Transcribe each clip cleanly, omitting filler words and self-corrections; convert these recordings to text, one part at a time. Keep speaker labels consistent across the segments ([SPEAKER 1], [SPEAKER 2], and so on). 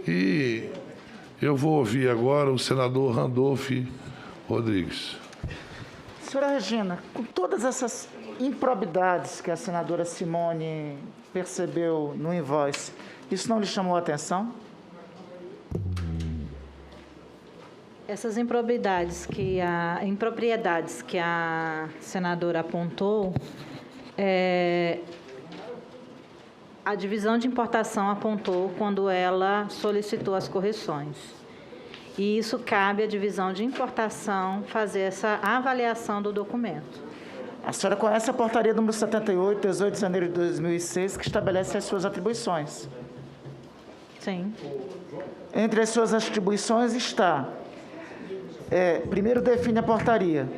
[SPEAKER 1] E eu vou ouvir agora o senador Randolph Rodrigues.
[SPEAKER 2] Senhora Regina, com todas essas improbidades que a senadora Simone percebeu no invoice, isso não lhe chamou a atenção?
[SPEAKER 3] Essas impropriedades que a senadora apontou, a divisão de importação apontou quando ela solicitou as correções. E isso cabe à divisão de importação fazer essa avaliação do documento.
[SPEAKER 2] A senhora conhece a portaria número 78, 18 de janeiro de 2006, que estabelece as suas atribuições.
[SPEAKER 3] Sim.
[SPEAKER 2] Entre as suas atribuições está, primeiro define a portaria,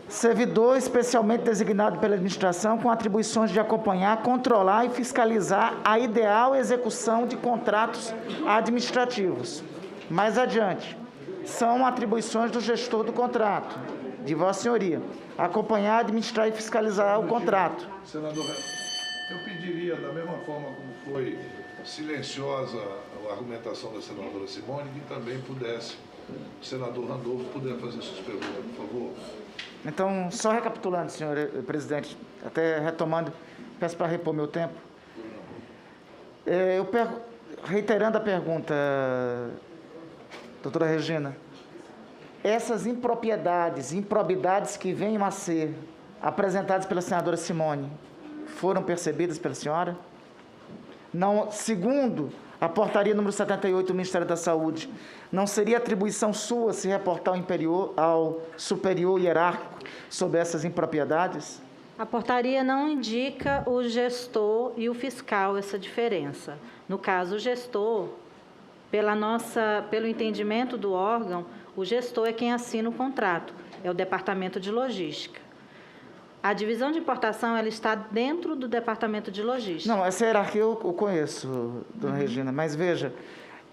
[SPEAKER 2] servidor especialmente designado pela administração com atribuições de acompanhar, controlar e fiscalizar a ideal execução de contratos administrativos. Mais adiante, são atribuições do gestor do contrato, de Vossa Senhoria, acompanhar, administrar e fiscalizar o contrato.
[SPEAKER 1] Senador, eu pediria, da mesma forma como foi silenciosa a argumentação da senadora Simone, que também pudesse, o senador Randolph, puder fazer suas perguntas, por favor.
[SPEAKER 2] Então, só recapitulando, senhor presidente, até retomando, peço para repor meu tempo. Reiterando a pergunta, doutora Regina, essas improbidades que venham a ser apresentadas pela senadora Simone foram percebidas pela senhora? Não, segundo a portaria número 78 do Ministério da Saúde, não seria atribuição sua se reportar ao superior hierárquico sobre essas impropriedades?
[SPEAKER 3] A portaria não indica o gestor e o fiscal essa diferença. No caso, o gestor, pelo entendimento do órgão, o gestor é quem assina o contrato, é o Departamento de Logística. A divisão de importação ela está dentro do Departamento de Logística.
[SPEAKER 2] Não, essa hierarquia eu conheço, dona Regina, mas veja,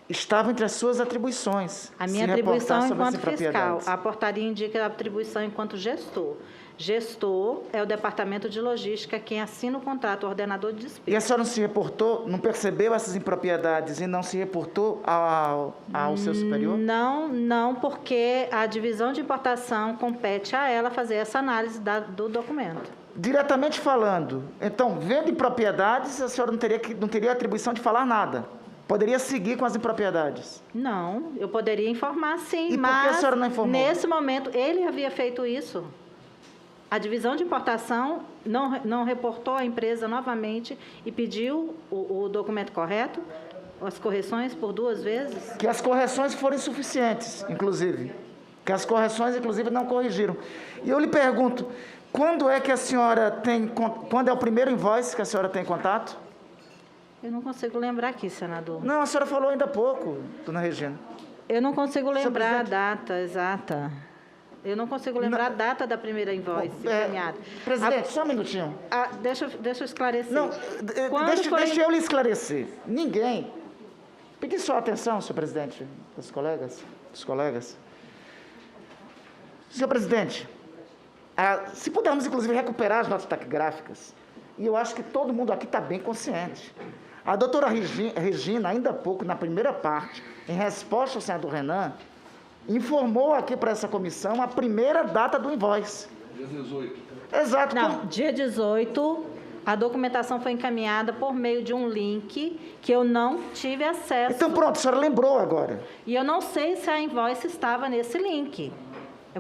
[SPEAKER 2] estava entre as suas atribuições.
[SPEAKER 3] A minha atribuição enquanto fiscal. A portaria indica a atribuição enquanto gestor. Gestor é o Departamento de Logística, quem assina o contrato, o ordenador de despesa.
[SPEAKER 2] E a senhora não se reportou, não percebeu essas impropriedades e não se reportou ao seu superior?
[SPEAKER 3] Não, porque a divisão de importação compete a ela fazer essa análise do documento.
[SPEAKER 2] Diretamente falando, então, vendo impropriedades, a senhora não teria atribuição de falar nada. Poderia seguir com as impropriedades?
[SPEAKER 3] Não, eu poderia informar sim,
[SPEAKER 2] mas... E por que a senhora não informou?
[SPEAKER 3] Nesse momento, ele havia feito isso. A divisão de importação não reportou à empresa novamente e pediu o documento correto, as correções por 2 vezes?
[SPEAKER 2] Que as correções foram insuficientes, inclusive. Que as correções, inclusive, não corrigiram. E eu lhe pergunto, quando é que a senhora tem... Quando é o primeiro invoice que a senhora tem contato?
[SPEAKER 3] Eu não consigo lembrar aqui, senador.
[SPEAKER 2] Não, a senhora falou ainda há pouco, dona Regina.
[SPEAKER 3] Eu não consigo lembrar a data exata. Eu não consigo lembrar a data da primeira invoice encaminhada.
[SPEAKER 2] Presidente, só um minutinho.
[SPEAKER 3] Deixa eu esclarecer.
[SPEAKER 2] Não, deixa eu lhe esclarecer. Ninguém... Pedi sua atenção, senhor presidente, dos colegas. Senhor presidente, se pudermos, inclusive, recuperar as notas taquigráficas, e eu acho que todo mundo aqui está bem consciente. A doutora Regina, ainda há pouco, na primeira parte, em resposta ao senador Renan, informou aqui para essa comissão a primeira data do invoice.
[SPEAKER 1] Dia 18.
[SPEAKER 2] Exato.
[SPEAKER 3] Não, dia 18, a documentação foi encaminhada por meio de um link que eu não tive acesso.
[SPEAKER 2] Então pronto, a senhora lembrou agora.
[SPEAKER 3] E eu não sei se a invoice estava nesse link.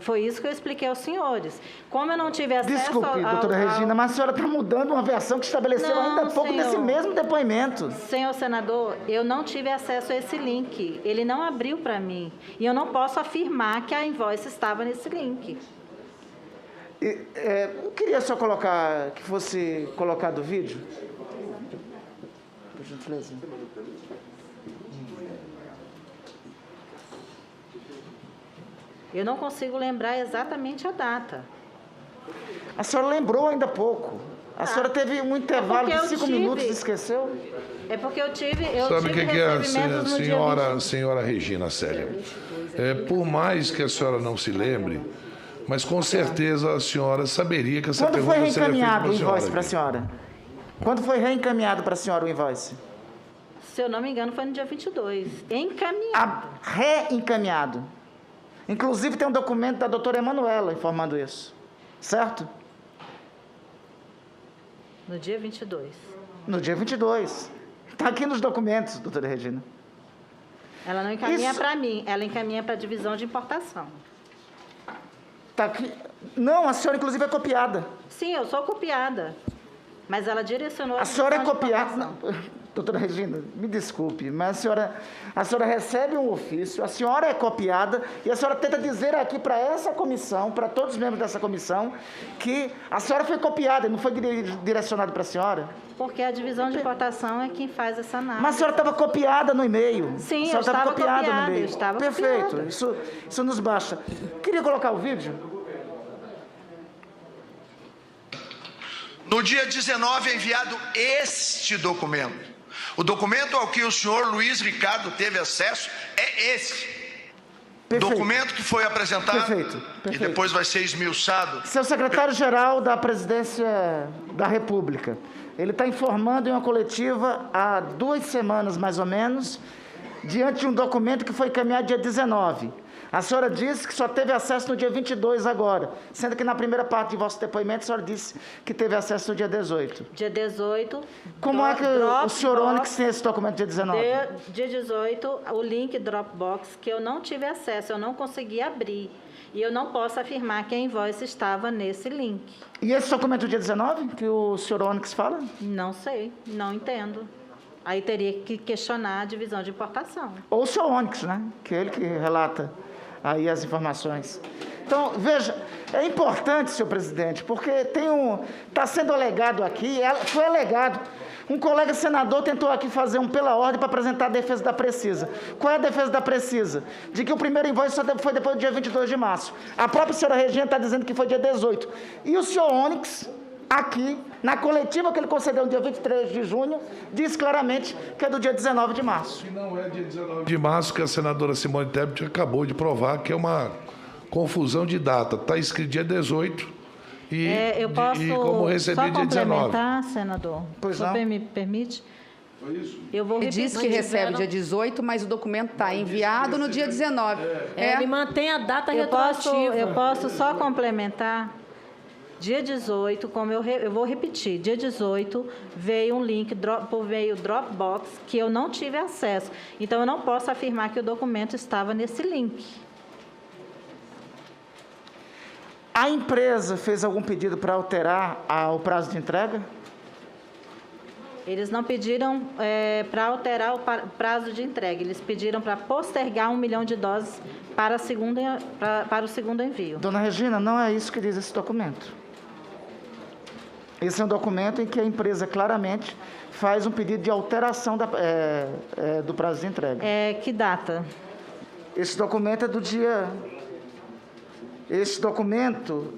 [SPEAKER 3] Foi isso que eu expliquei aos senhores. Como eu não tive acesso
[SPEAKER 2] Desculpe, doutora Regina, mas a senhora está mudando uma versão que estabeleceu ainda há pouco nesse mesmo depoimento.
[SPEAKER 3] Senhor senador, eu não tive acesso a esse link. Ele não abriu para mim. E eu não posso afirmar que a invoice estava nesse link.
[SPEAKER 2] Eu queria só colocar, que fosse colocado o vídeo. Por gentileza.
[SPEAKER 3] Eu não consigo lembrar exatamente a data.
[SPEAKER 2] A senhora lembrou ainda há pouco. A senhora teve um intervalo de 5 minutos e esqueceu?
[SPEAKER 3] É porque eu tive
[SPEAKER 1] Sabe o que
[SPEAKER 3] é,
[SPEAKER 1] senhora Regina Célia? Por mais que a senhora não se lembre, mas com certeza a senhora saberia que essa pergunta seria feita para a senhora.
[SPEAKER 2] Quando foi reencaminhado para a senhora o invoice?
[SPEAKER 3] Se eu não me engano, foi no dia 22. Encaminhado.
[SPEAKER 2] Reencaminhado. Inclusive, tem um documento da doutora Emanuela informando isso. Certo?
[SPEAKER 3] No dia 22.
[SPEAKER 2] No dia 22. Está aqui nos documentos, doutora Regina.
[SPEAKER 3] Ela não encaminha para mim, ela encaminha para a divisão de importação.
[SPEAKER 2] Está aqui. Não, a senhora, inclusive, é copiada.
[SPEAKER 3] Sim, eu sou copiada. Mas ela direcionou
[SPEAKER 2] A senhora é
[SPEAKER 3] divisão de
[SPEAKER 2] copiada.
[SPEAKER 3] importação.
[SPEAKER 2] Não, doutora Regina, me desculpe, mas a senhora recebe um ofício, a senhora é copiada e a senhora tenta dizer aqui para essa comissão, para todos os membros dessa comissão, que a senhora foi copiada e não foi direcionado para a senhora.
[SPEAKER 3] Porque a divisão de importação é quem faz essa análise.
[SPEAKER 2] Mas a senhora estava copiada no e-mail.
[SPEAKER 3] Sim,
[SPEAKER 2] a senhora
[SPEAKER 3] eu estava copiada,
[SPEAKER 2] no e-mail.
[SPEAKER 3] eu estava
[SPEAKER 2] Perfeito,
[SPEAKER 3] copiada.
[SPEAKER 2] isso nos basta. Queria colocar o vídeo?
[SPEAKER 4] No dia 19 é enviado este documento. O documento ao que o senhor Luiz Ricardo teve acesso é esse.
[SPEAKER 2] Perfeito.
[SPEAKER 4] Documento que foi apresentado
[SPEAKER 2] Perfeito.
[SPEAKER 4] e depois vai ser esmiuçado.
[SPEAKER 2] Seu secretário-geral da Presidência da República, ele está informando em uma coletiva há 2 semanas, mais ou menos, diante de um documento que foi encaminhado dia 19. A senhora disse que só teve acesso no dia 22 agora, sendo que na primeira parte de vosso depoimento a senhora disse que teve acesso no dia 18.
[SPEAKER 3] Dia 18.
[SPEAKER 2] Como é que o senhor Onyx tem esse documento dia 19?
[SPEAKER 3] Dia 18, o link Dropbox, que eu não tive acesso, eu não consegui abrir. E eu não posso afirmar que a invoice estava nesse link.
[SPEAKER 2] E esse documento dia 19, que o senhor Onyx fala?
[SPEAKER 3] Não sei, não entendo. Aí teria que questionar a divisão de importação.
[SPEAKER 2] Ou o senhor Onyx, né? Que é ele que relata aí as informações. Então, veja, é importante, senhor presidente, porque está sendo alegado aqui, foi alegado, um colega senador tentou aqui fazer um pela ordem para apresentar a defesa da Precisa. Qual é a defesa da Precisa? De que o primeiro invoice só foi depois do dia 22 de março. A própria senhora Regina está dizendo que foi dia 18. E o senhor Onyx, aqui, na coletiva que ele concedeu no dia 23 de junho, diz claramente que é do dia 19 de março.
[SPEAKER 1] E não é dia 19 de março que a senadora Simone Tebet acabou de provar que é uma confusão de data. Está escrito dia 18
[SPEAKER 3] eu posso
[SPEAKER 1] como recebi
[SPEAKER 3] só
[SPEAKER 1] dia 19.
[SPEAKER 3] complementar, senador?
[SPEAKER 2] Pois
[SPEAKER 3] O senhor
[SPEAKER 2] não.
[SPEAKER 3] me permite?
[SPEAKER 1] Foi isso?
[SPEAKER 3] Eu vou
[SPEAKER 5] Ele
[SPEAKER 3] repetir.
[SPEAKER 5] disse que recebe dia 18, mas o documento está enviado no dia 19.
[SPEAKER 6] Ele mantém a data
[SPEAKER 3] Eu
[SPEAKER 6] retroativa.
[SPEAKER 3] posso só complementar? Dia 18, como eu vou repetir, dia 18 veio um link por meio Dropbox que eu não tive acesso. Então, eu não posso afirmar que o documento estava nesse link.
[SPEAKER 2] A empresa fez algum pedido para alterar o prazo de entrega?
[SPEAKER 3] Eles não pediram para alterar o prazo de entrega, eles pediram para postergar 1 milhão de doses para o segundo envio.
[SPEAKER 2] Dona Regina, não é isso que diz esse documento. Esse é um documento em que a empresa claramente faz um pedido de alteração do prazo de entrega.
[SPEAKER 3] Que data?
[SPEAKER 2] Esse documento é do dia... Esse documento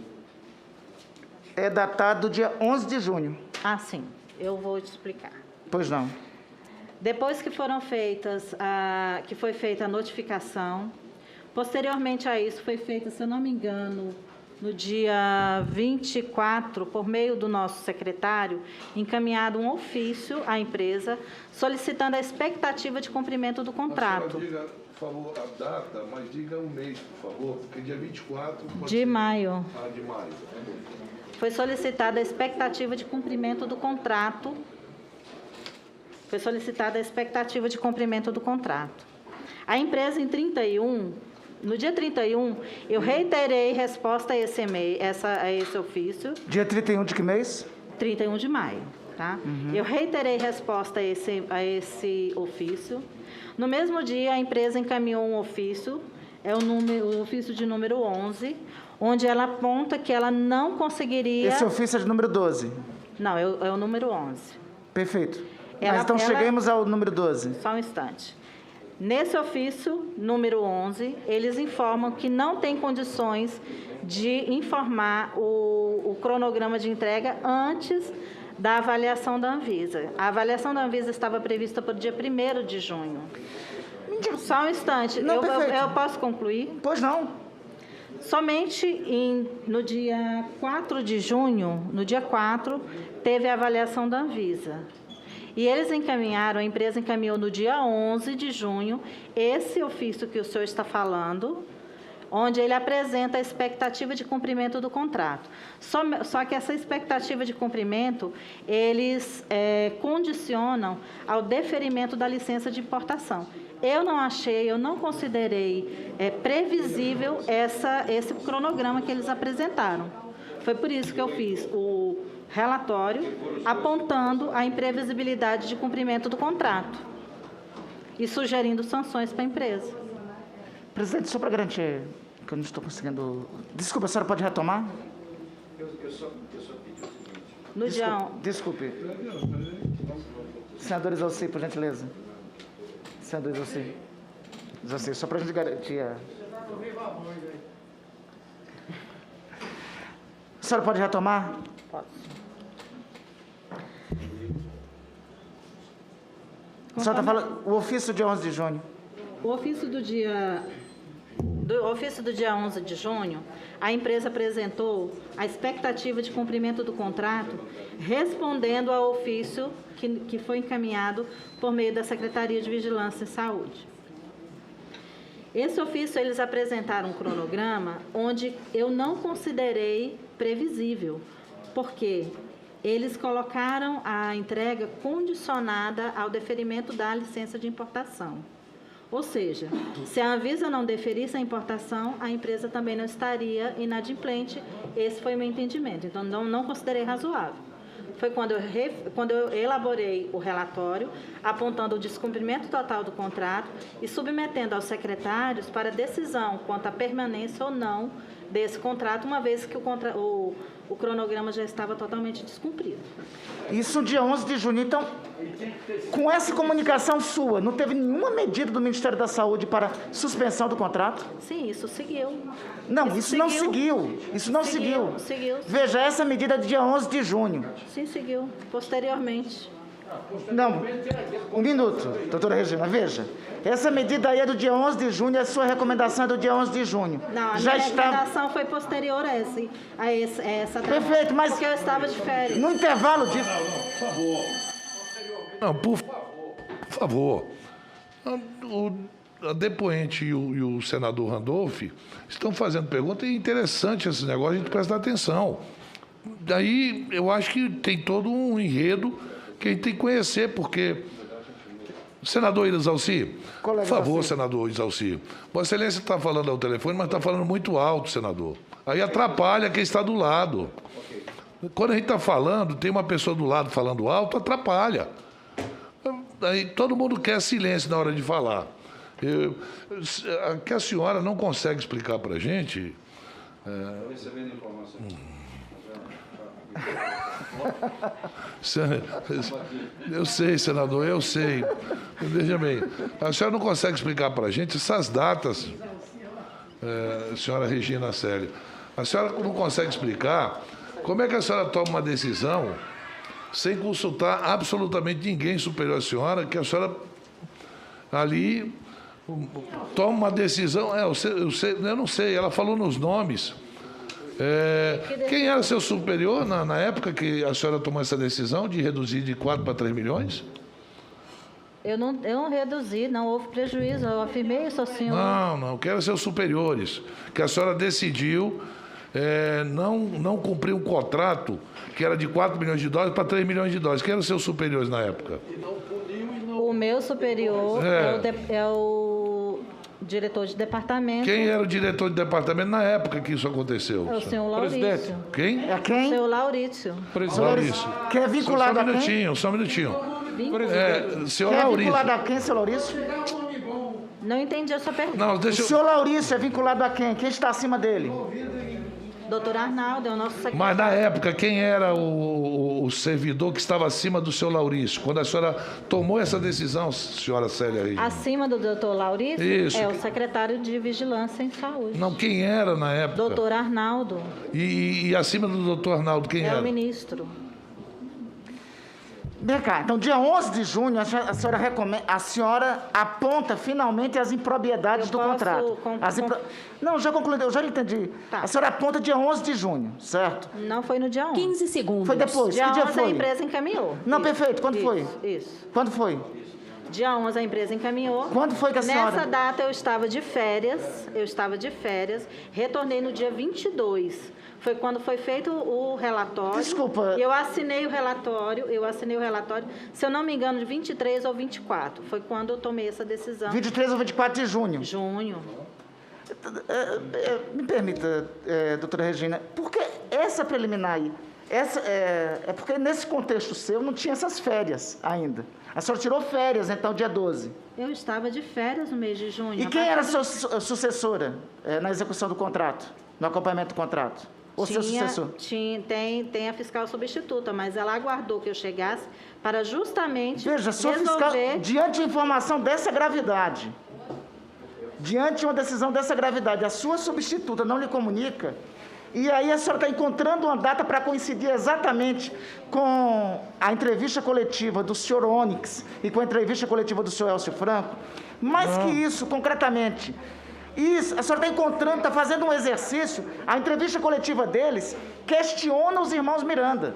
[SPEAKER 2] é datado do dia 11 de junho.
[SPEAKER 3] Ah, sim. Eu vou te explicar.
[SPEAKER 2] Pois não.
[SPEAKER 3] Depois que que foi feita a notificação, posteriormente a isso foi feita, se eu não me engano, no dia 24, por meio do nosso secretário, encaminhado um ofício à empresa solicitando a expectativa de cumprimento do contrato.
[SPEAKER 1] A senhora diga, por favor, a data, mas diga o mês, por favor, porque dia 24...
[SPEAKER 3] De maio.
[SPEAKER 1] De maio.
[SPEAKER 3] Foi solicitada a expectativa de cumprimento do contrato. A empresa, no dia 31, eu reiterei resposta a esse e-mail, a esse ofício.
[SPEAKER 2] Dia 31 de que mês?
[SPEAKER 3] 31 de maio, tá? Eu reiterei resposta a esse ofício. No mesmo dia, a empresa encaminhou um ofício, o ofício de número 11, onde ela aponta que ela não conseguiria...
[SPEAKER 2] Esse ofício é de número 12.
[SPEAKER 3] Não, é o número 11.
[SPEAKER 2] Perfeito. Mas então cheguemos ao número 12.
[SPEAKER 3] Só um instante. Nesse ofício, número 11, eles informam que não tem condições de informar o cronograma de entrega antes da avaliação da Anvisa. A avaliação da Anvisa estava prevista para o dia 1º de junho. Só um instante.
[SPEAKER 2] Não,
[SPEAKER 3] eu posso concluir?
[SPEAKER 2] Pois não.
[SPEAKER 3] Somente no dia 4 de junho, no dia 4, teve a avaliação da Anvisa. E eles encaminharam, a empresa encaminhou no dia 11 de junho, esse ofício que o senhor está falando, onde ele apresenta a expectativa de cumprimento do contrato. Só que essa expectativa de cumprimento, eles condicionam ao deferimento da licença de importação. Eu não considerei previsível esse cronograma que eles apresentaram. Foi por isso que eu fiz o relatório apontando a imprevisibilidade de cumprimento do contrato e sugerindo sanções para a empresa.
[SPEAKER 2] Presidente, só para garantir que eu não estou conseguindo... Desculpa, a senhora pode retomar?
[SPEAKER 3] No dia...
[SPEAKER 2] Desculpe. Senador Exauci, por gentileza. Senador Exauci, só para a gente garantir a... A senhora pode retomar?
[SPEAKER 3] Posso.
[SPEAKER 2] A senhora está falando o ofício de 11 de junho.
[SPEAKER 3] O ofício do dia 11 de junho, a empresa apresentou a expectativa de cumprimento do contrato, respondendo ao ofício que foi encaminhado por meio da Secretaria de Vigilância em Saúde. Esse ofício, eles apresentaram um cronograma onde eu não considerei previsível, porque eles colocaram a entrega condicionada ao deferimento da licença de importação. Ou seja, se a Anvisa não deferisse a importação, a empresa também não estaria inadimplente. Esse foi o meu entendimento. Então, não considerei razoável. Foi quando eu elaborei o relatório, apontando o descumprimento total do contrato e submetendo aos secretários para decisão quanto à permanência ou não desse contrato, uma vez que o cronograma já estava totalmente descumprido.
[SPEAKER 2] Isso no dia 11 de junho. Então, com essa comunicação sua, não teve nenhuma medida do Ministério da Saúde para suspensão do contrato?
[SPEAKER 3] Sim, isso seguiu.
[SPEAKER 2] Não, isso não seguiu. Isso não seguiu.
[SPEAKER 3] Seguiu.
[SPEAKER 2] Veja, essa medida é do dia 11 de junho.
[SPEAKER 3] Sim, seguiu. Posteriormente.
[SPEAKER 2] Não, um minuto, doutora Regina, veja. Essa medida aí é do dia 11 de junho e a sua recomendação é do dia 11 de junho.
[SPEAKER 3] Não, a
[SPEAKER 2] já
[SPEAKER 3] minha
[SPEAKER 2] está...
[SPEAKER 3] recomendação foi posterior a essa
[SPEAKER 2] Perfeito, mas...
[SPEAKER 3] porque eu estava de férias.
[SPEAKER 2] No intervalo disso...
[SPEAKER 1] Por favor. Não, por favor. A depoente e o senador Randolph estão fazendo pergunta e é interessante esse negócio, a gente presta atenção. Daí eu acho que tem todo um enredo que a gente tem que conhecer, porque... Senador Exauci, por favor, senador Exauci. Vossa Excelência está falando ao telefone, mas está falando muito alto, senador. Aí atrapalha quem está do lado. Quando a gente está falando, tem uma pessoa do lado falando alto, atrapalha. Aí todo mundo quer silêncio na hora de falar. Que a senhora não consegue explicar para a gente... Estou recebendo informação. Eu sei, senador, eu sei. Veja bem, a senhora não consegue explicar para a gente essas datas, senhora Regina Célia. A senhora não consegue explicar como é que a senhora toma uma decisão sem consultar absolutamente ninguém superior à senhora, que a senhora ali toma uma decisão. Eu não sei, ela falou nos nomes. Quem era seu superior na época que a senhora tomou essa decisão de reduzir de 4 para 3 milhões?
[SPEAKER 3] Eu não reduzi, não houve prejuízo, eu afirmei isso ao senhor.
[SPEAKER 1] Não, que eram seus superiores, que a senhora decidiu não cumprir um contrato que era de 4 milhões de dólares para 3 milhões de dólares. Quem eram seus superiores na época?
[SPEAKER 3] O meu superior é o diretor de departamento.
[SPEAKER 1] Quem era o diretor de departamento na época que isso aconteceu?
[SPEAKER 3] É o senhor Laurício.
[SPEAKER 1] Quem?
[SPEAKER 2] É quem?
[SPEAKER 3] O senhor Laurício.
[SPEAKER 1] Laurício.
[SPEAKER 2] Que é vinculado a quem?
[SPEAKER 1] Só um minutinho. Senhor
[SPEAKER 2] Que é
[SPEAKER 1] Laurício.
[SPEAKER 2] vinculado a quem, senhor Laurício?
[SPEAKER 3] Não entendi a sua pergunta.
[SPEAKER 1] Não,
[SPEAKER 2] O
[SPEAKER 1] deixa eu...
[SPEAKER 2] senhor Laurício é vinculado a quem? Quem está acima dele?
[SPEAKER 3] Doutor Arnaldo é o nosso secretário.
[SPEAKER 1] Mas na época, quem era o servidor que estava acima do senhor Laurício? Quando a senhora tomou essa decisão, senhora Célia Regina?
[SPEAKER 3] Acima do doutor Laurício?
[SPEAKER 1] Isso.
[SPEAKER 3] É o secretário de Vigilância em Saúde.
[SPEAKER 1] Não, quem era na época?
[SPEAKER 3] Doutor Arnaldo.
[SPEAKER 1] E acima do doutor Arnaldo, quem
[SPEAKER 3] É
[SPEAKER 1] era?
[SPEAKER 3] o ministro.
[SPEAKER 2] Vem cá, então dia 11 de junho a senhora aponta finalmente as impropriedades do contrato. Não, já concluí, eu já entendi.
[SPEAKER 3] Tá.
[SPEAKER 2] A senhora aponta dia 11 de junho, certo?
[SPEAKER 3] Não foi no dia 11.
[SPEAKER 6] 15 segundos.
[SPEAKER 2] Foi depois,
[SPEAKER 3] Dia
[SPEAKER 2] que dia
[SPEAKER 3] 11
[SPEAKER 2] foi?
[SPEAKER 3] a empresa encaminhou.
[SPEAKER 2] Não,
[SPEAKER 3] Isso,
[SPEAKER 2] perfeito, quando foi?
[SPEAKER 3] Isso.
[SPEAKER 2] Quando foi?
[SPEAKER 3] Dia 11 a empresa encaminhou.
[SPEAKER 2] Quando foi que a senhora...
[SPEAKER 3] Nessa data eu estava de férias, retornei no dia 22. Foi quando foi feito o relatório.
[SPEAKER 2] Desculpa.
[SPEAKER 3] E eu assinei o relatório, se eu não me engano, de 23 ou 24. Foi quando eu tomei essa decisão.
[SPEAKER 2] 23 ou 24 de junho.
[SPEAKER 3] Junho.
[SPEAKER 2] Me permita, doutora Regina, porque essa preliminar aí, é porque nesse contexto seu não tinha essas férias ainda. A senhora tirou férias, então, dia 12.
[SPEAKER 3] Eu estava de férias no mês de junho.
[SPEAKER 2] E quem era a sua sucessora na execução do contrato, no acompanhamento do contrato? Ou seu sucessor?
[SPEAKER 3] Tem a fiscal substituta, mas ela aguardou que eu chegasse para justamente
[SPEAKER 2] Veja, sua fiscal, diante de informação dessa gravidade, diante de uma decisão dessa gravidade, a sua substituta não lhe comunica, e aí a senhora está encontrando uma data para coincidir exatamente com a entrevista coletiva do senhor Onyx e com a entrevista coletiva do senhor Elcio Franco. Mais que isso, concretamente, isso, a senhora está encontrando, está fazendo um exercício, a entrevista coletiva deles questiona os irmãos Miranda.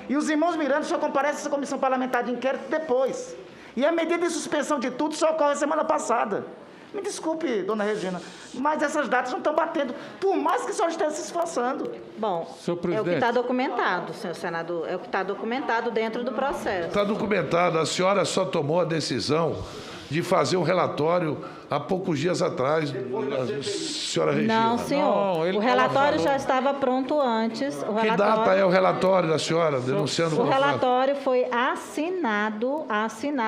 [SPEAKER 2] E os irmãos Miranda só comparecem a essa comissão parlamentar de inquérito depois. E a medida de suspensão de tudo só ocorre semana passada. Me desculpe, dona Regina, mas essas datas não estão batendo, por mais que a senhora esteja se esforçando.
[SPEAKER 3] Bom, é o que está documentado, senhor senador, é o que está documentado dentro do processo.
[SPEAKER 1] Está documentado, a senhora só tomou a decisão de fazer um relatório há poucos dias atrás, a senhora Regina.
[SPEAKER 3] Não, senhor.
[SPEAKER 7] Não,
[SPEAKER 3] o relatório já estava pronto antes.
[SPEAKER 1] Que data é o relatório da senhora, denunciando o
[SPEAKER 3] O
[SPEAKER 1] contrato?
[SPEAKER 3] relatório foi assinado,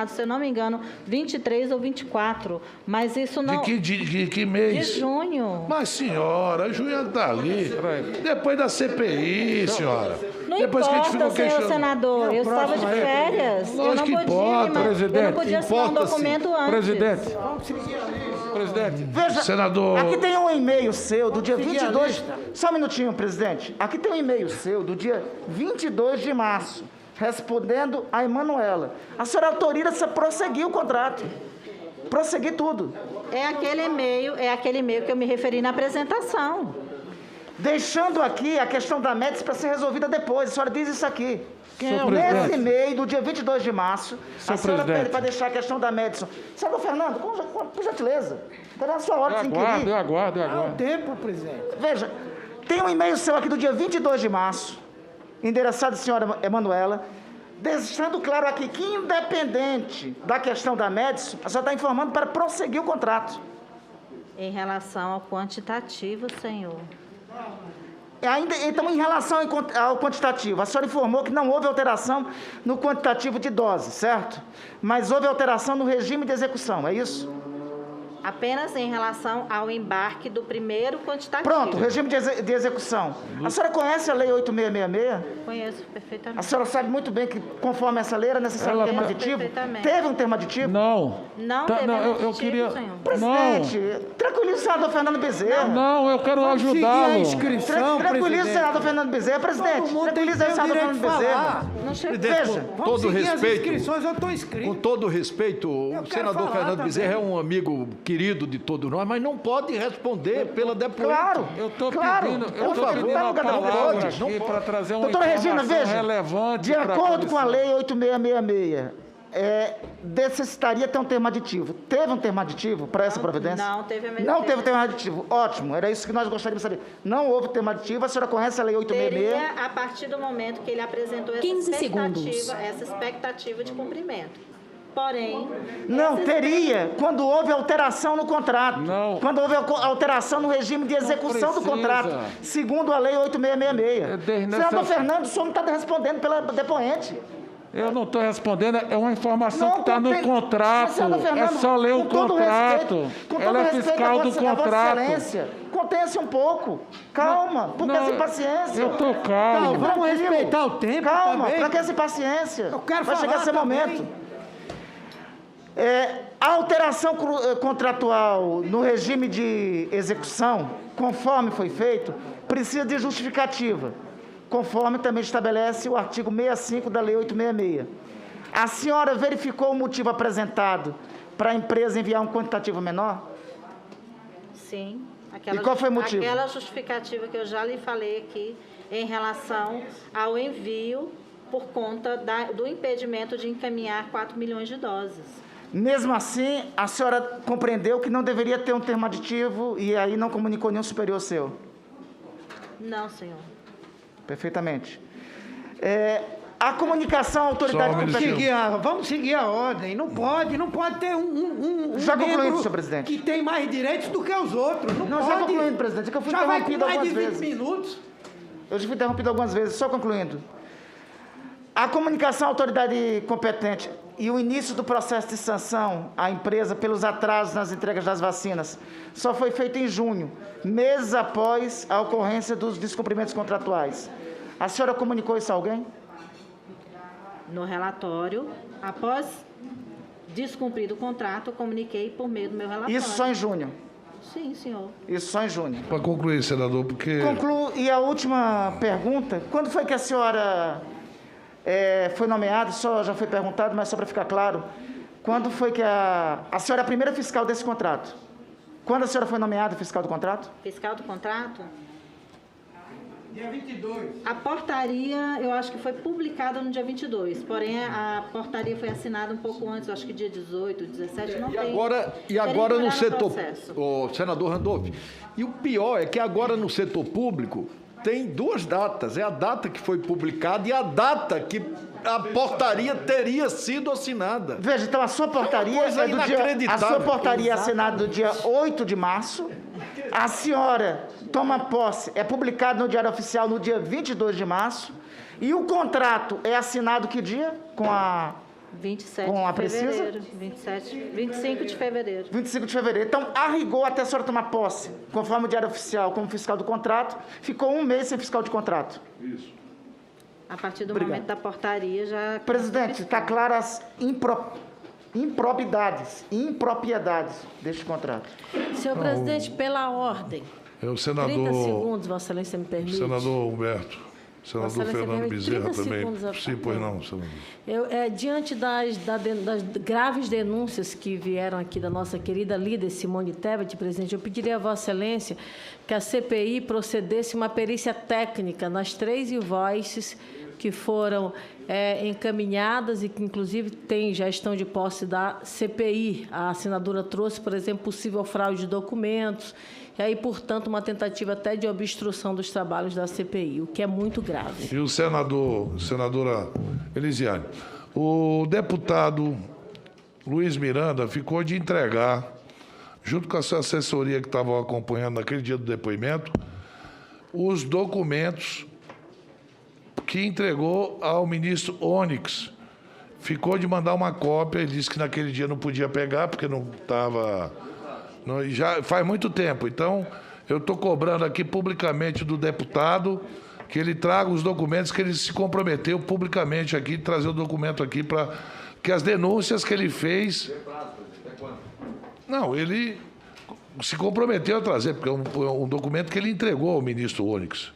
[SPEAKER 3] se eu não me engano, 23 ou 24, mas isso não...
[SPEAKER 1] De que mês?
[SPEAKER 3] De junho.
[SPEAKER 1] Mas, senhora, junho está ali. Depois da CPI, senhora.
[SPEAKER 3] Não
[SPEAKER 1] Depois
[SPEAKER 3] importa,
[SPEAKER 1] que a gente ficou
[SPEAKER 3] senhor
[SPEAKER 1] questionando.
[SPEAKER 3] senador, eu estava de férias. Eu
[SPEAKER 1] Lógico
[SPEAKER 3] não
[SPEAKER 1] que
[SPEAKER 3] podia,
[SPEAKER 1] importa,
[SPEAKER 3] eu não podia assinar um documento antes.
[SPEAKER 7] Presidente.
[SPEAKER 2] Veja,
[SPEAKER 1] Senador...
[SPEAKER 2] aqui tem um e-mail seu do dia 22... Só um minutinho, presidente. Aqui tem um e-mail seu do dia 22 de março, respondendo a Emanuela. A senhora autoriza a prosseguir o contrato. Prosseguir tudo.
[SPEAKER 3] É aquele e-mail que eu me referi na apresentação.
[SPEAKER 2] Deixando aqui a questão da Médici para ser resolvida depois. A senhora diz isso aqui.
[SPEAKER 7] Senhor
[SPEAKER 2] Nesse
[SPEAKER 7] presidente.
[SPEAKER 2] e-mail do dia 22 de março, a senhora
[SPEAKER 7] presidente.
[SPEAKER 2] pede para deixar a questão da Médici. Senador Fernando, por gentileza, está na sua hora de inquirir.
[SPEAKER 7] Eu aguardo.
[SPEAKER 8] Tempo, presidente.
[SPEAKER 2] Veja, tem um e-mail seu aqui do dia 22 de março, endereçado à senhora Emanuela, deixando claro aqui que, independente da questão da Médici, a senhora está informando para prosseguir o contrato.
[SPEAKER 3] Em relação ao quantitativo, senhor.
[SPEAKER 2] Então, em relação ao quantitativo, a senhora informou que não houve alteração no quantitativo de doses, certo? Mas houve alteração no regime de execução, é isso?
[SPEAKER 3] Apenas em relação ao embarque do primeiro quantitativo.
[SPEAKER 2] Pronto, regime de execução. A senhora conhece a Lei 8666?
[SPEAKER 3] Conheço perfeitamente.
[SPEAKER 2] A senhora sabe muito bem que, conforme essa lei, era necessário um termo aditivo?
[SPEAKER 3] Perfeitamente.
[SPEAKER 2] Teve um termo aditivo?
[SPEAKER 7] Não.
[SPEAKER 3] Não
[SPEAKER 7] Tá,
[SPEAKER 3] teve
[SPEAKER 7] não, eu
[SPEAKER 3] aditivo,
[SPEAKER 7] queria...
[SPEAKER 3] senhor.
[SPEAKER 2] Presidente, tranquilize o senador Fernando Bezerra.
[SPEAKER 7] Não, eu quero
[SPEAKER 8] Seguir a
[SPEAKER 7] ajudá-lo.
[SPEAKER 8] inscrição,
[SPEAKER 2] Tranquilize o
[SPEAKER 8] presidente.
[SPEAKER 2] senador Fernando Bezerra. Presidente,
[SPEAKER 8] Todo mundo tem
[SPEAKER 2] tranquilize aí o
[SPEAKER 8] que ter o
[SPEAKER 2] senador
[SPEAKER 8] direito
[SPEAKER 2] Fernando
[SPEAKER 8] de
[SPEAKER 2] Bezerra.
[SPEAKER 8] falar.
[SPEAKER 3] Não chegou.
[SPEAKER 2] Veja,
[SPEAKER 8] Vamos
[SPEAKER 9] todo
[SPEAKER 8] seguir as
[SPEAKER 9] respeito.
[SPEAKER 8] inscrições, eu estou
[SPEAKER 9] Com
[SPEAKER 8] inscrito.
[SPEAKER 9] todo respeito, o
[SPEAKER 8] quero
[SPEAKER 9] senador
[SPEAKER 8] falar
[SPEAKER 9] Fernando
[SPEAKER 8] também.
[SPEAKER 9] Bezerra é um amigo querido de todos nós, mas não pode responder pela depoente.
[SPEAKER 2] Claro.
[SPEAKER 7] Eu estou
[SPEAKER 2] Claro,
[SPEAKER 7] pedindo,
[SPEAKER 2] por
[SPEAKER 7] eu estou
[SPEAKER 2] favor,
[SPEAKER 7] pedindo
[SPEAKER 2] tá
[SPEAKER 7] a
[SPEAKER 2] no lugar, não
[SPEAKER 7] palavra
[SPEAKER 2] pode,
[SPEAKER 7] aqui para trazer uma
[SPEAKER 2] Doutora Regina,
[SPEAKER 7] informação
[SPEAKER 2] veja,
[SPEAKER 7] relevante
[SPEAKER 2] de
[SPEAKER 7] para a
[SPEAKER 2] acordo com a
[SPEAKER 7] comissão.
[SPEAKER 2] Lei 8666, necessitaria ter um termo aditivo. Teve um termo aditivo para essa providência?
[SPEAKER 3] Não teve a
[SPEAKER 2] Não teve termo aditivo. Ótimo, era isso que nós gostaríamos de saber. Não houve termo aditivo, a senhora conhece a Lei 866?
[SPEAKER 3] Teria a partir do momento que ele apresentou essa
[SPEAKER 6] 15 segundos.
[SPEAKER 3] expectativa de cumprimento. Porém...
[SPEAKER 2] Não,
[SPEAKER 3] essa
[SPEAKER 2] teria, quando houve alteração no contrato.
[SPEAKER 7] Não.
[SPEAKER 2] Quando houve alteração no regime de execução do
[SPEAKER 7] precisa.
[SPEAKER 2] contrato, segundo a Lei 8666. Senador Fernando, o senhor não está respondendo pela depoente.
[SPEAKER 7] Eu não estou respondendo, é uma informação que está no
[SPEAKER 2] tem-
[SPEAKER 7] contrato.
[SPEAKER 2] Senador
[SPEAKER 7] É
[SPEAKER 2] Fernando,
[SPEAKER 7] só ler o
[SPEAKER 2] com todo
[SPEAKER 7] contrato.
[SPEAKER 2] respeito, com todo
[SPEAKER 7] Ela é
[SPEAKER 2] respeito
[SPEAKER 7] fiscal
[SPEAKER 2] a
[SPEAKER 7] do
[SPEAKER 2] Vossa
[SPEAKER 7] contrato.
[SPEAKER 2] Excelência, contenha-se um pouco. Calma, por que
[SPEAKER 7] não,
[SPEAKER 2] essa impaciência?
[SPEAKER 7] eu tô calmo.
[SPEAKER 8] Vamos respeitar o tempo
[SPEAKER 2] Calma,
[SPEAKER 8] também.
[SPEAKER 2] para que essa impaciência?
[SPEAKER 8] Eu quero
[SPEAKER 2] Vai chegar
[SPEAKER 8] falar
[SPEAKER 2] esse
[SPEAKER 8] também.
[SPEAKER 2] momento. A alteração contratual no regime de execução, conforme foi feito, precisa de justificativa, conforme também estabelece o artigo 65 da Lei 866. A senhora verificou o motivo apresentado para a empresa enviar um quantitativo menor?
[SPEAKER 3] Sim.
[SPEAKER 2] E qual foi o motivo?
[SPEAKER 3] Aquela justificativa que eu já lhe falei aqui em relação ao envio por conta do impedimento de encaminhar 4 milhões de doses.
[SPEAKER 2] Mesmo assim, a senhora compreendeu que não deveria ter um termo aditivo e aí não comunicou nenhum superior seu?
[SPEAKER 3] Não, senhor.
[SPEAKER 2] Perfeitamente. A comunicação à autoridade competente...
[SPEAKER 8] Vamos seguir a ordem. Não pode ter um
[SPEAKER 2] Já concluído,
[SPEAKER 8] membro
[SPEAKER 2] senhor presidente.
[SPEAKER 8] que tem mais direitos do que os outros. Não
[SPEAKER 2] já
[SPEAKER 8] pode.
[SPEAKER 2] concluindo, presidente. É que eu fui
[SPEAKER 8] Já vai com
[SPEAKER 2] interrompido
[SPEAKER 8] mais de
[SPEAKER 2] algumas
[SPEAKER 8] 20
[SPEAKER 2] vezes.
[SPEAKER 8] minutos.
[SPEAKER 2] Eu já fui interrompido algumas vezes, só concluindo. A comunicação à autoridade competente e o início do processo de sanção à empresa pelos atrasos nas entregas das vacinas só foi feito em junho, meses após a ocorrência dos descumprimentos contratuais. A senhora comunicou isso a alguém?
[SPEAKER 3] No relatório, após descumprido o contrato, eu comuniquei por meio do meu relatório.
[SPEAKER 2] Isso só em junho?
[SPEAKER 3] Sim, senhor.
[SPEAKER 2] Isso só em junho.
[SPEAKER 1] Para concluir, senador, porque...
[SPEAKER 2] Concluo. E a última pergunta, quando foi que a senhora foi nomeada? Só já foi perguntado, mas só para ficar claro, quando foi que a senhora é a primeira fiscal desse contrato? Quando a senhora foi nomeada fiscal do contrato?
[SPEAKER 3] Fiscal do contrato?
[SPEAKER 8] Dia 22.
[SPEAKER 3] A portaria, eu acho que foi publicada no dia 22, porém a portaria foi assinada um pouco antes, acho que dia 18, 17, não tem.
[SPEAKER 9] E agora no setor,
[SPEAKER 3] processo.
[SPEAKER 9] senador Randolph, e o pior é que agora no setor público tem duas datas, é a data que foi publicada e a data que a portaria teria sido assinada.
[SPEAKER 2] Veja, então a sua portaria é assinada no dia 8 de março, a senhora toma posse, é publicado no Diário Oficial no dia 22 de março, e o contrato é assinado que dia? Com a
[SPEAKER 3] 27
[SPEAKER 2] com a
[SPEAKER 3] de
[SPEAKER 2] Precisa?
[SPEAKER 3] fevereiro. 25 de fevereiro.
[SPEAKER 2] 25 de fevereiro. Então, a rigor, até a senhora tomar posse, conforme o Diário Oficial, como fiscal do contrato, ficou um mês sem fiscal de contrato.
[SPEAKER 1] Isso.
[SPEAKER 3] A partir do
[SPEAKER 2] Obrigado.
[SPEAKER 3] momento da portaria já...
[SPEAKER 2] Presidente, está claras as impropriedades deste contrato.
[SPEAKER 6] Senhor presidente, pela ordem.
[SPEAKER 1] O senador...
[SPEAKER 6] 30 segundos, Vossa Excelência me permite.
[SPEAKER 1] Senador Humberto. Senador
[SPEAKER 6] Vossa Excelência
[SPEAKER 1] Fernando
[SPEAKER 6] permite
[SPEAKER 1] Bezerra
[SPEAKER 6] 30
[SPEAKER 1] também.
[SPEAKER 6] segundos a-
[SPEAKER 1] Sim, pois não, senador.
[SPEAKER 6] Diante das graves denúncias que vieram aqui da nossa querida líder Simone Tebet, presidente, eu pediria a Vossa Excelência que a CPI procedesse uma perícia técnica nas 3 invoices que foram encaminhadas e que, inclusive, já estão de posse da CPI. A senadora trouxe, por exemplo, possível fraude de documentos, e aí, portanto, uma tentativa até de obstrução dos trabalhos da CPI, o que é muito grave.
[SPEAKER 1] E o senadora Elisiane, o deputado Luiz Miranda ficou de entregar, junto com a sua assessoria que estavam acompanhando naquele dia do depoimento, os documentos que entregou ao ministro Onyx. Ficou de mandar uma cópia, ele disse que naquele dia não podia pegar, porque não estava... Já faz muito tempo. Então, eu estou cobrando aqui publicamente do deputado que ele traga os documentos que ele se comprometeu publicamente aqui, trazer o documento aqui para que as denúncias que ele fez... Não, ele se comprometeu a trazer, porque é um documento que ele entregou ao ministro Onyx,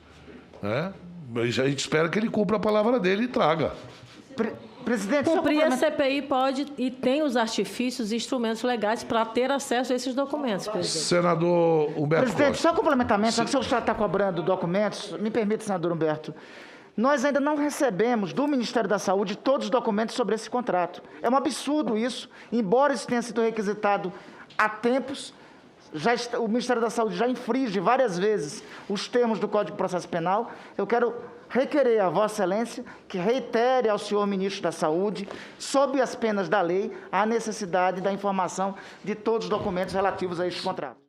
[SPEAKER 1] né? Mas a gente espera que ele cumpra a palavra dele e traga.
[SPEAKER 2] Presidente,
[SPEAKER 6] Cumprir a CPI pode e tem os artifícios e instrumentos legais para ter acesso a esses documentos, presidente.
[SPEAKER 1] Senador Humberto
[SPEAKER 2] Presidente,
[SPEAKER 1] Costa.
[SPEAKER 2] só complementamento, já que o senhor está cobrando documentos, me permite, senador Humberto, nós ainda não recebemos do Ministério da Saúde todos os documentos sobre esse contrato. É um absurdo isso, embora isso tenha sido requisitado há tempos, o Ministério da Saúde já infringe várias vezes os termos do Código de Processo Penal. Eu quero requerer a Vossa Excelência que reitere ao senhor Ministro da Saúde, sob as penas da lei, a necessidade da informação de todos os documentos relativos a este contrato.